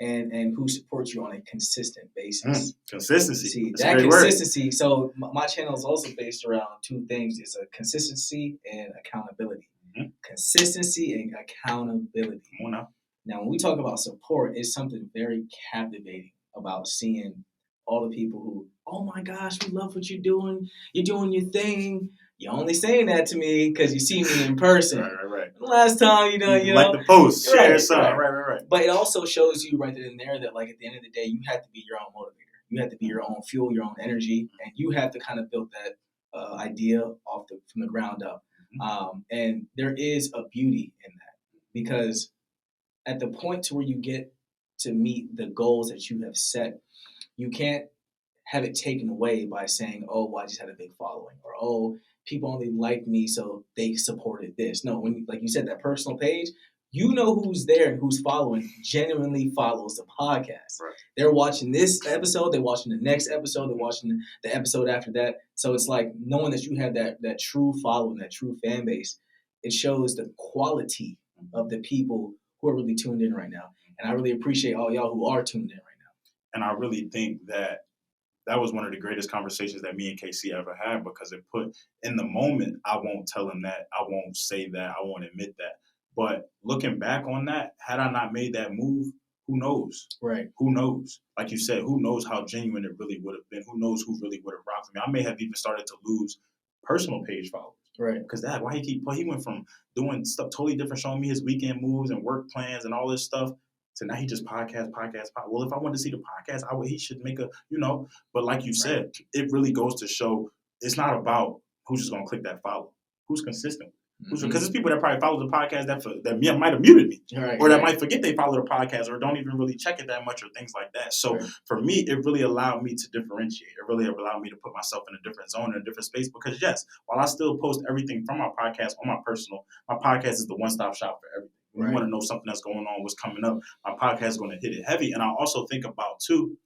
and who support you on a consistent basis. Consistency. See, that consistency. Word. So my channel is also based around two things. It's a consistency and accountability. Mm-hmm. Consistency and accountability. Come on now. Now, when we talk about support, it's something very captivating about seeing all the people who, oh my gosh, we love what you're doing. You're doing your thing. You're only saying that to me because you see me in person. Right. The last time, you like the post, share something. Right. But it also shows you right then and there that, like, at the end of the day, you have to be your own motivator. You have to be your own fuel, your own energy, and you have to kind of build that idea from the ground up. Mm-hmm. And there is a beauty in that because at the point to where you get to meet the goals that you have set, you can't have it taken away by saying, oh, well, I just had a big following, or, oh, people only like me, so they supported this. No, when, like you said, that personal page, you know who's there and who's following genuinely follows the podcast. Right. They're watching this episode, they're watching the next episode, they're watching the episode after that. So it's like knowing that you have that true following, that true fan base, it shows the quality of the people who are really tuned in right now. And I really appreciate all y'all who are tuned in right now. And I really think that was one of the greatest conversations that me and KC ever had, because it put in the moment, I won't tell him that, I won't say that, I won't admit that. But looking back on that, had I not made that move, who knows? Right. Who knows? Like you said, who knows how genuine it really would have been? Who knows who really would have rocked me? I may have even started to lose personal page followers. Right. Because he went from doing stuff totally different, showing me his weekend moves and work plans and all this stuff, so now he just podcast. Well, if I wanted to see the podcast, he should make a, But like you said, it really goes to show it's not about who's just going to click that follow. Who's consistent. Because there's people that probably follow the podcast that might have muted me, or that might forget they follow the podcast, or don't even really check it that much, or things like that. So for me, it really allowed me to differentiate. It really allowed me to put myself in a different zone, in a different space. Because yes, while I still post everything from my podcast on my personal, my podcast is the one-stop shop for everything. When you want to know something that's going on, what's coming up, my podcast is going to hit it heavy. And I also think about too,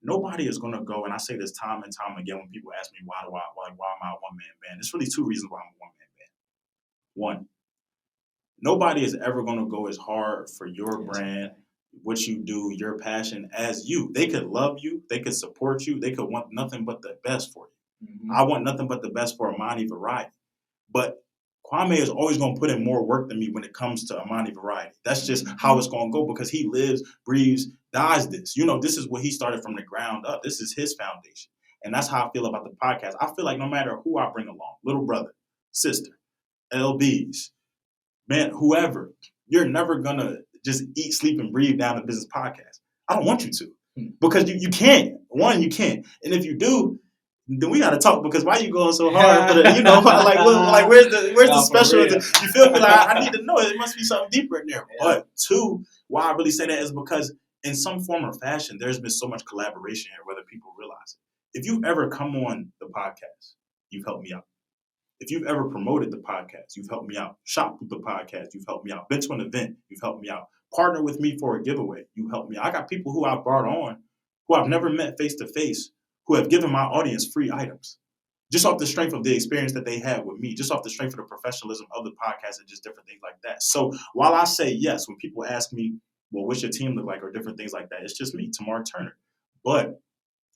nobody is going to go, and I say this time and time again when people ask me why am I a one-man band. There's really two reasons why I'm a one-man band. One, nobody is ever going to go as hard for your brand, what you do, your passion as you. They could love you, they could support you, they could want nothing but the best for you. I want nothing but the best for Amani Variety. But Kwame is always going to put in more work than me when it comes to Amani Variety. That's just how it's going to go, because he lives, breathes, dies this. This is what he started from the ground up. This is his foundation. And that's how I feel about the podcast. I feel like no matter who I bring along, little brother, sister, LBs, man, whoever, you're never going to just eat, sleep, and breathe down the business podcast. I don't want you to, because you can't. One, you can't. And if you do, then we got to talk, because why you going so hard for the, where's the special? You feel me? Like, I need to know. It must be something deeper in there. Yeah. But two, why I really say that is because in some form or fashion, there's been so much collaboration here, whether people realize it. If you've ever come on the podcast, you've helped me out. If you've ever promoted the podcast, you've helped me out. Shopped with the podcast, you've helped me out. Been to an event, you've helped me out. Partner with me for a giveaway, you helped me out. I got people who I've brought on, who I've never met face to face, who have given my audience free items, just off the strength of the experience that they had with me, just off the strength of the professionalism of the podcast, and just different things like that. So while I say yes, when people ask me, well, what's your team look like, or different things like that, it's just me, Tamar Turner. But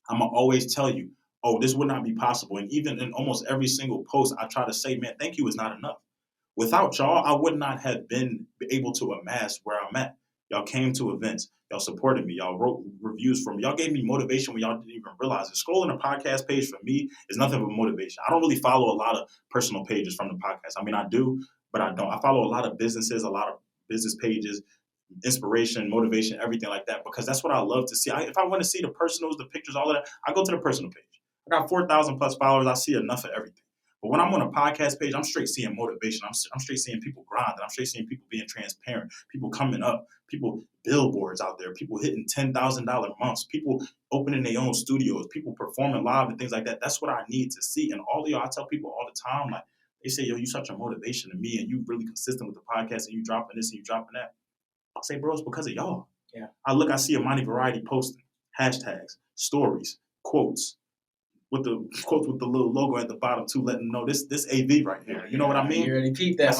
I'm going to always tell you, oh, this would not be possible. And even in almost every single post, I try to say, man, thank you is not enough. Without y'all, I would not have been able to amass where I'm at. Y'all came to events. Y'all supported me. Y'all wrote reviews for me. Y'all gave me motivation when y'all didn't even realize it. Scrolling a podcast page for me is nothing but motivation. I don't really follow a lot of personal pages from the podcast. I mean, I do, but I don't. I follow a lot of businesses, a lot of business pages, inspiration, motivation, everything like that, because that's what I love to see. If I want to see the personals, the pictures, all of that, I go to the personal page. I got 4,000 plus followers. I see enough of everything. But when I'm on a podcast page, I'm straight seeing motivation. I'm straight seeing people grinding. I'm straight seeing people being transparent, people coming up, people billboards out there, people hitting $10,000 months, people opening their own studios, people performing live and things like that. That's what I need to see. And all of y'all, I tell people all the time, like, they say, yo, you such a motivation to me, and you really consistent with the podcast, and you dropping this and you dropping that. I'll say, bro, it's because of y'all. Yeah. I see Amani Variety posting hashtags, stories, quotes with the little logo at the bottom too, letting them know this AV right here. You know what I mean? You already peeped that.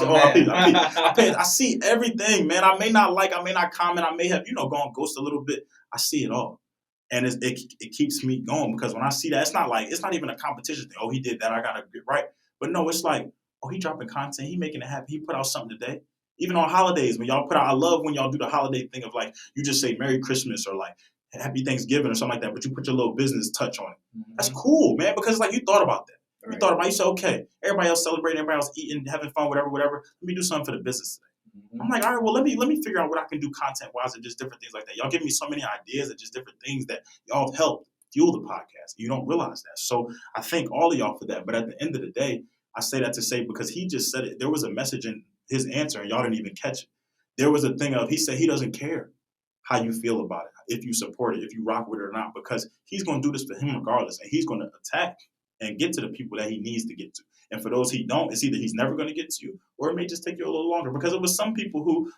I see everything, man. I may not comment, I may have gone ghost a little bit. I see it all, and it keeps me going, because when I see that, it's not even a competition thing. Oh, he did that, I gotta get right. But no, it's like, oh, he dropping content, he making it happen. He put out something today. Even on holidays, when y'all put out, I love when y'all do the holiday thing of, like, you just say Merry Christmas or like Happy Thanksgiving or something like that, but you put your little business touch on it. Mm-hmm. That's cool, man, because like you thought about that. Right. You thought about it, you said, okay, everybody else celebrating, everybody else eating, having fun, whatever. Let me do something for the business today. Mm-hmm. I'm like, all right, well, let me figure out what I can do content-wise and just different things like that. Y'all give me so many ideas and just different things that y'all have helped fuel the podcast. You don't realize that. So I thank all of y'all for that. But at the end of the day, I say that to say, because he just said it, there was a message in his answer and y'all didn't even catch it. There was a thing of, he said he doesn't care how you feel about it, if you support it, if you rock with it or not, because he's going to do this for him regardless, and he's going to attack and get to the people that he needs to get to. And for those he don't, it's either he's never going to get to you, or it may just take you a little longer, because it was some people who,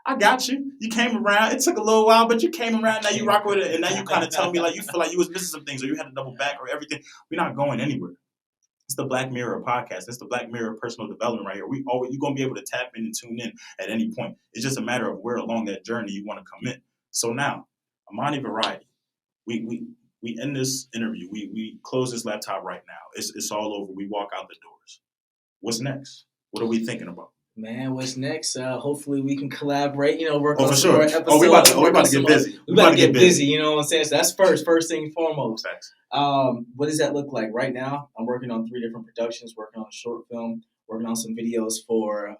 I got you. You came around. It took a little while, but you came around. Now you rock with it, and now you kind of tell me like you feel like you was missing some things, or you had to double back, or everything. We're not going anywhere. It's the Black Mirror podcast. It's the Black Mirror personal development right here. You're going to be able to tap in and tune in at any point. It's just a matter of where along that journey you want to come in. So now, Amani Variety, we end this interview. We close this laptop right now. It's all over. We walk out the doors. What's next? What are we thinking about? Man, what's next? Hopefully we can collaborate, work on for some sure. more episodes. We about to get busy. We about to get busy, you know what I'm saying? So that's first thing and foremost. Thanks. What does that look like? Right now, I'm working on 3 different productions, working on a short film, working on some videos for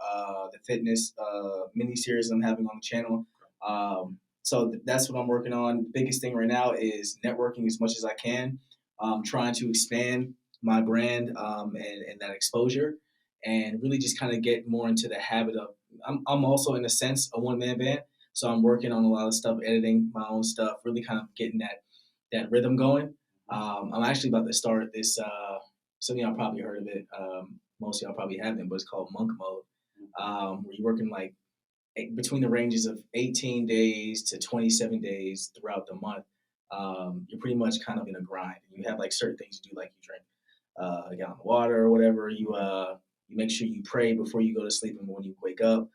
the fitness mini-series I'm having on the channel. So that's what I'm working on. The biggest thing right now is networking as much as I can, trying to expand my brand and that exposure. and really just kind of get more into the habit of. I'm also in a sense a one man band, so I'm working on a lot of stuff, editing my own stuff, really kind of getting that rhythm going. I'm actually about to start this. Some of y'all probably heard of it. Most of y'all probably haven't, but it's called Monk Mode, where you're working like between the ranges of 18 days to 27 days throughout the month. You're pretty much kind of in a grind. You have like certain things you do, like you drink a gallon of water or whatever. You make sure you pray before you go to sleep and when you wake up.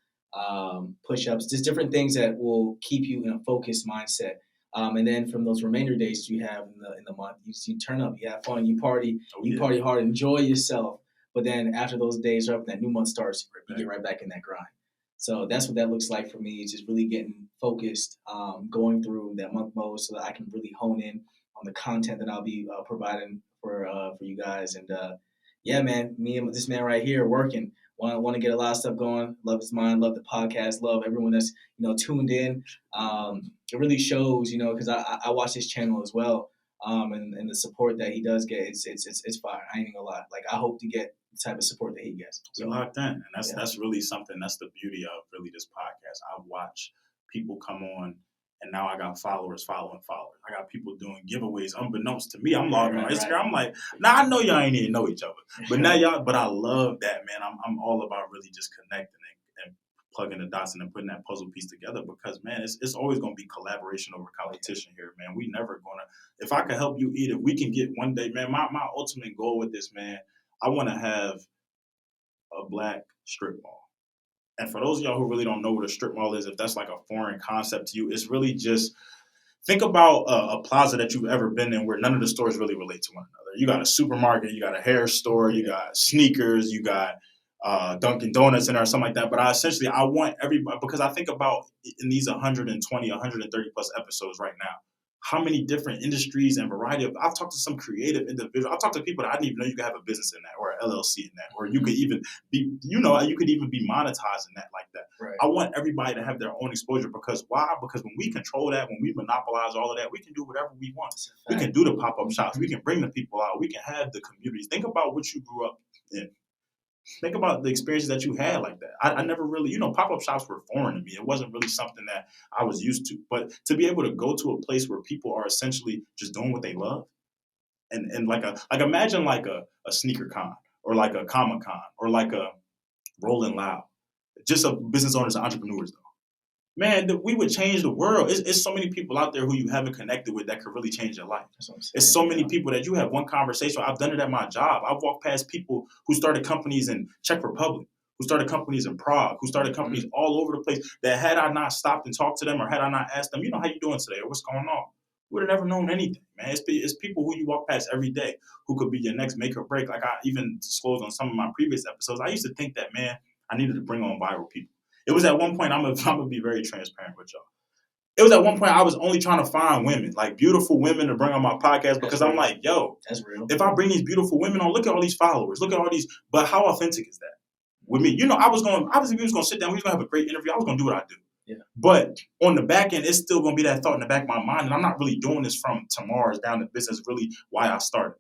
Push-ups, just different things that will keep you in a focused mindset. And then from those remainder days you have in the month, you turn up, you have fun, you party, party hard, enjoy yourself. But then after those days are up, that new month starts, you get right back in that grind. So that's what that looks like for me. Is just really getting focused, going through that month mode, so that I can really hone in on the content that I'll be providing for you guys. And yeah, man, me and this man right here working. Want to get a lot of stuff going. Love his mind. Love the podcast. Love everyone that's tuned in. It really shows, because I watch his channel as well. And the support that he does get, it's fire. I ain't even gonna lie. Like I hope to get the type of support that he gets. So, we locked in, and that's really something. That's the beauty of really this podcast. I watch people come on, and now I got followers following followers. I got people doing giveaways unbeknownst to me. I'm logging on Instagram. Right. I'm like, nah, I know y'all ain't even know each other, but now y'all. But I love that, man. I'm all about really just connecting and plugging the dots and then putting that puzzle piece together, because man, it's always going to be collaboration over competition here, man. We never gonna. If I can help you eat, if we can get one day, man. My ultimate goal with this, man, I want to have a black strip mall. And for those of y'all who really don't know what a strip mall is, if that's like a foreign concept to you, it's really just think about a plaza that you've ever been in where none of the stores really relate to one another. You got a supermarket, you got a hair store, you got sneakers, you got Dunkin' Donuts in there or something like that. But I want everybody, because I think about in these 120, 130 plus episodes right now, how many different industries and variety of. I've talked to some creative individuals. I've talked to people that I didn't even know you could have a business in that, or an LLC in that, or you could even be, you could even be monetizing that like that. Right. I want everybody to have their own exposure, because why? Because when we control that, when we monopolize all of that, we can do whatever we want. We can do the pop-up shops. We can bring the people out. We can have the communities. Think about what you grew up in. Think about the experiences that you had like that. I never really, pop-up shops were foreign to me. It wasn't really something that I was used to. But to be able to go to a place where people are essentially just doing what they love, and like imagine like a sneaker con, or like a Comic Con, or like a Rolling Loud, just a business owners and entrepreneurs though. Man, we would change the world. It's so many people out there who you haven't connected with that could really change your life. It's so many people that you have one conversation. I've done it at my job. I've walked past people who started companies in Czech Republic, who started companies in Prague, who started companies all over the place, that had I not stopped and talked to them, or had I not asked them, how you doing today, or what's going on, we would have never known anything, man. It's people who you walk past every day who could be your next make or break. Like I even disclosed on some of my previous episodes, I used to think that, man, I needed to bring on viral people. It was at one point, I'm gonna be very transparent with y'all. It was at one point I was only trying to find women, like beautiful women, to bring on my podcast, because I'm like, yo, that's real. If I bring these beautiful women on, look at all these followers, look at all these, but how authentic is that? With me, obviously we was gonna sit down, we was gonna have a great interview, I was gonna do what I do. Yeah. But on the back end, it's still gonna be that thought in the back of my mind, and I'm not really doing this from tomorrow's down to business, really why I started.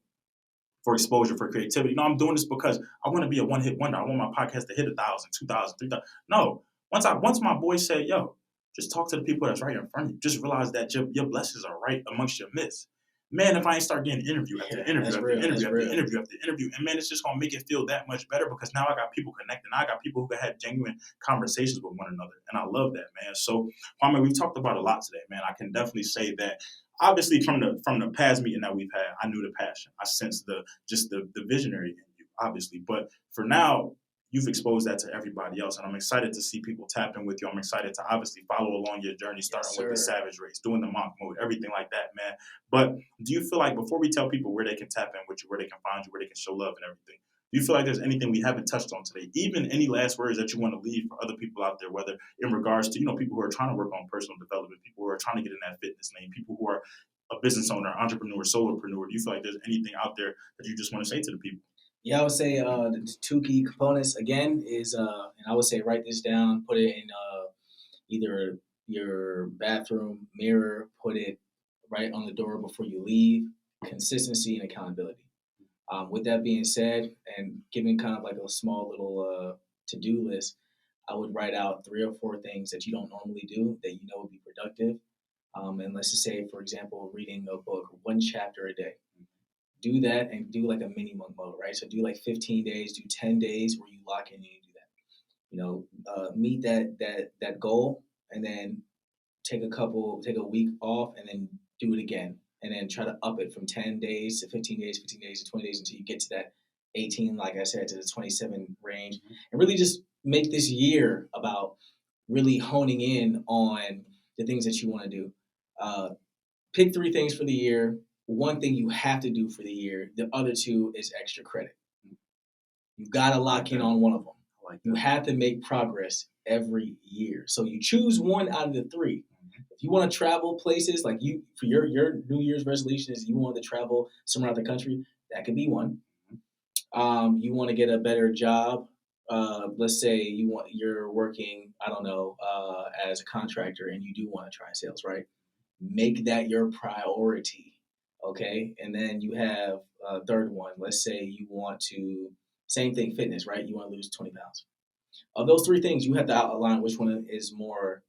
For exposure, for creativity. No, I'm doing this because I want to be a one-hit wonder. I want my podcast to hit 1,000, 2,000, 3,000. No, once my boys say, yo, just talk to the people that's right in front of you. Just realize that your blessings are right amongst your midst. Man, if I ain't start getting interview after interview after interview after interview after interview, and man, it's just gonna make it feel that much better, because now I got people connecting. I got people who can have genuine conversations with one another, and I love that, man. So, Kwame, we've talked about a lot today, man. I can definitely say that. Obviously, from the past meeting that we've had, I knew the passion. I sensed the visionary in you, obviously. But for now, you've exposed that to everybody else, and I'm excited to see people tap in with you. I'm excited to obviously follow along your journey, starting with the Savage Race, doing the monk mode, everything like that, man. But do you feel like, before we tell people where they can tap in with you, where they can find you, where they can show love and everything, do you feel like there's anything we haven't touched on today? Even any last words that you want to leave for other people out there, whether in regards to, people who are trying to work on personal development, people who are trying to get in that fitness lane, people who are a business owner, entrepreneur, solopreneur. Do you feel like there's anything out there that you just want to say to the people? Yeah, I would say the two key components again is, and I would say write this down, put it in either your bathroom mirror, put it right on the door before you leave. Consistency and accountability. With that being said, and giving kind of like a small little to-do list, I would write out 3 or 4 things that you don't normally do that you know would be productive. And let's just say, for example, reading a book, 1 chapter a day. Do that and do like a mini monk mode, right? So do like 15 days, do 10 days where you lock in and you do that. Meet that goal, and then take a week off, and then do it again, and then try to up it from 10 days to 15 days, 15 days to 20 days until you get to that 18, like I said, to the 27 range, and really just make this year about really honing in on the things that you want to do. Uh, Pick 3 things for the year. One thing you have to do for the year. The other 2 is extra credit. You got to lock in on one of them. You have to make progress every year. So you choose one out of the 3. If you want to travel places, like you for your New Year's resolution is you want to travel somewhere out the country, that could be one. You want to get a better job. Let's say you're working, I don't know, as a contractor, and you do want to try sales, right? Make that your priority, okay? And then you have a third one. Let's say you want to, same thing, fitness, right? You want to lose 20 pounds. Of those 3 things, you have to outline which one is more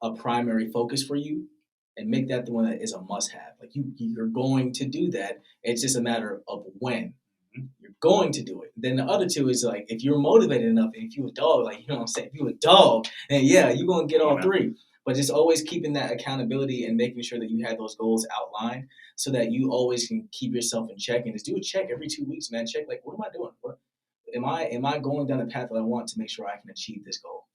a primary focus for you, and make that the one that is a must-have. Like you're going to do that. It's just a matter of when you're going to do it. Then the other 2 is like if you're motivated enough, and if you a dog, like you know what I'm saying, if you a dog, then yeah, you're gonna get all 3. But just always keeping that accountability and making sure that you have those goals outlined so that you always can keep yourself in check, and just do a check every 2 weeks, man. Check like what am I doing? What am I going down the path that I want to make sure I can achieve this goal?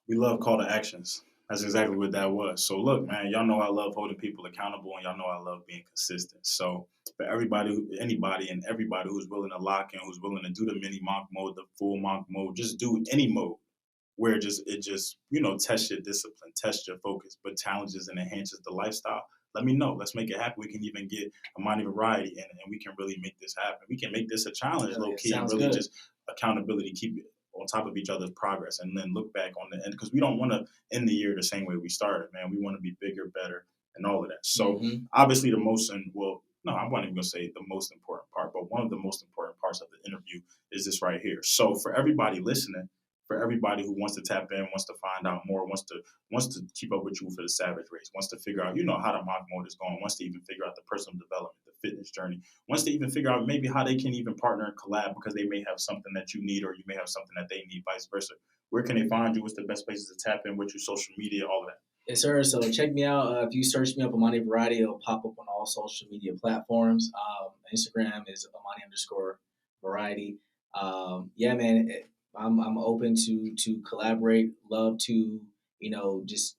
We love call to actions. That's exactly what that was. So look, man, y'all know I love holding people accountable, and y'all know I love being consistent. So for anybody and everybody who's willing to lock in, who's willing to do the mini monk mode, the full monk mode, just do any mode where it just tests your discipline, tests your focus, but challenges and enhances the lifestyle. Let me know. Let's make it happen. We can even get Amani Variety in, and we can really make this happen. We can make this a challenge, low key, and really good. just accountability, keep it on top of each other's progress, and then look back on the end because we don't want to end the year the same way we started, man. We want to be bigger, better, and all of that. So obviously, the most and well, no, I'm not even gonna say the most important part, but one of the most important parts of the interview is this right here. So for everybody listening, for everybody who wants to tap in, wants to find out more, wants to keep up with you for the Savage Race, wants to figure out, how the mock mode is going, wants to even figure out the personal development, the fitness journey, wants to even figure out maybe how they can even partner and collab because they may have something that you need or you may have something that they need, vice versa. Where can they find you? What's the best places to tap in with your social media, all of that? Yes, sir. So check me out. If you search me up Amani Variety, it'll pop up on all social media platforms. Instagram is Amani_Variety. Yeah, man. I'm open to collaborate. Love to just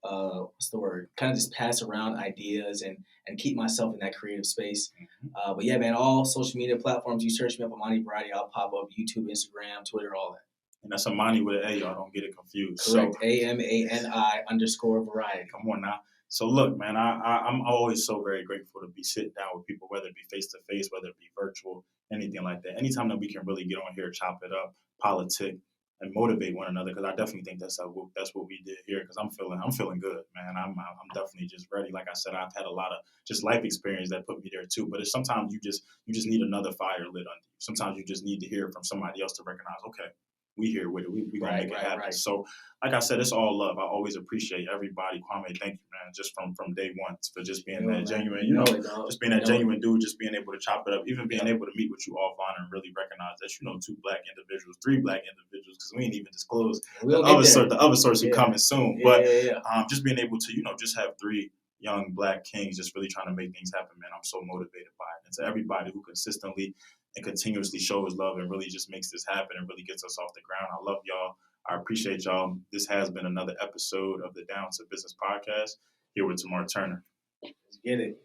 what's the word? Kind of just pass around ideas and keep myself in that creative space. But yeah, man. All social media platforms. You search me up Amani Variety, I'll pop up. YouTube, Instagram, Twitter, all that. And that's Amani with an A, y'all don't get it confused. Correct. So, AMANI_Variety. Come on now. So look, man, I'm always so very grateful to be sitting down with people, whether it be face to face, whether it be virtual, anything like that. Anytime that we can really get on here, chop it up, politic, and motivate one another, because I definitely think that's what we did here. Because I'm feeling good, man. I'm definitely just ready. Like I said, I've had a lot of just life experience that put me there too. But it's sometimes you just need another fire lit under you. Sometimes you just need to hear from somebody else to recognize, okay, we here with it. We gonna make it happen. Right. So, like I said, it's all love. I always appreciate everybody. Kwame, thank you, man, just from day one for just being that genuine, just being that genuine dude, just being able to chop it up, even being able to meet with you offline and really recognize that 2 Black individuals, 3 Black individuals, because we ain't even disclosed the other source who coming soon. But just being able to just have 3 young Black kings just really trying to make things happen, man. I'm so motivated by it. And to everybody who consistently and continuously shows love and really just makes this happen and really gets us off the ground. I love y'all. I appreciate y'all. This has been another episode of the Down to Business podcast here with Tamar Turner. Let's get it.